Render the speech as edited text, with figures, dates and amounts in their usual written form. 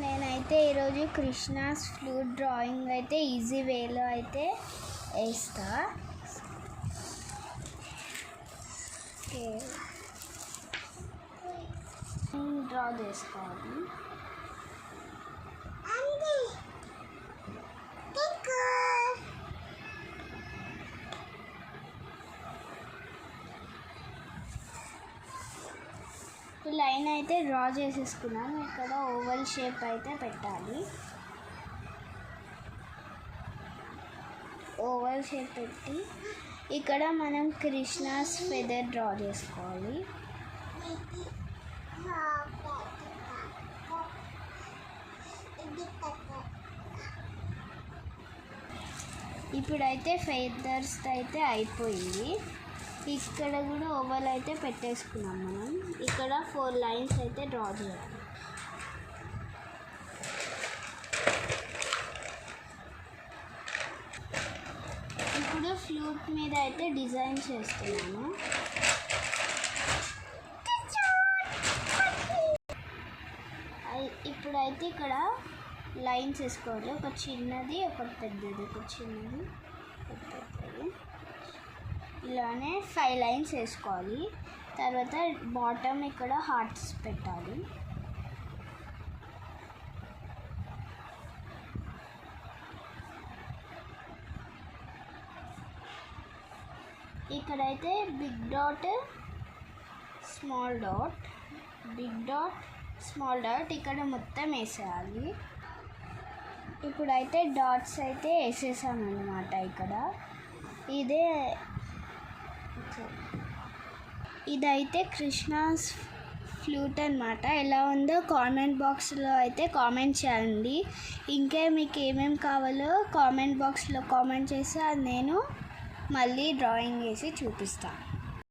నేనైతే ఈరోజు Krishna's flute drawing అయితే ఈజీ వేలో అయితే వేస్తా. డ్రా చేసుకోవాలి. లైన్ అయితే డ్రా చేసేసుకున్నాను. ఇక్కడ ఓవల్ షేప్ అయితే పెట్టాలి. ఓవల్ షేప్ పెట్టి ఇక్కడ మనం కృష్ణాస్ ఫెదర్ డ్రా చేసుకోవాలి. ఇప్పుడైతే ఫెదర్స్ అయితే అయిపోయింది. ఇక్కడ కూడా ఓవల్ అయితే పెట్టేసుకున్నాం మనం. ఇక్కడ 4 లైన్స్ అయితే డ్రా చేయాలి. ఇప్పుడు ఫ్లూట్ మీద అయితే డిజైన్ చేస్తున్నాను. ఇప్పుడైతే ఇక్కడ లైన్స్ వేసుకోవాలి. ఒక చిన్నది, ఒకటి పెద్దది, ఒక చిన్నది, ఒక పెద్దది. ఇలానే 5 లైన్స్ వేసుకోవాలి. తర్వాత బాటమ్ ఇక్కడ హార్ట్స్ పెట్టాలి. ఇక్కడైతే big dot, small dot, big dot, small dot ఇక్కడ మొత్తం వేసేయాలి. ఇప్పుడైతే డాట్స్ అయితే వేసేసామన్నమాట. ఇక్కడ ఇదైతే కృష్ణాస్ ఫ్లూట్ అన్నమాట. ఎలా ఉందో కామెంట్ బాక్స్లో అయితే కామెంట్ చేయండి. ఇంకా మీకు ఏమేమి కావాలో కామెంట్ బాక్స్లో కామెంట్ చేసి అది నేను మళ్ళీ డ్రాయింగ్ వేసి చూపిస్తాను.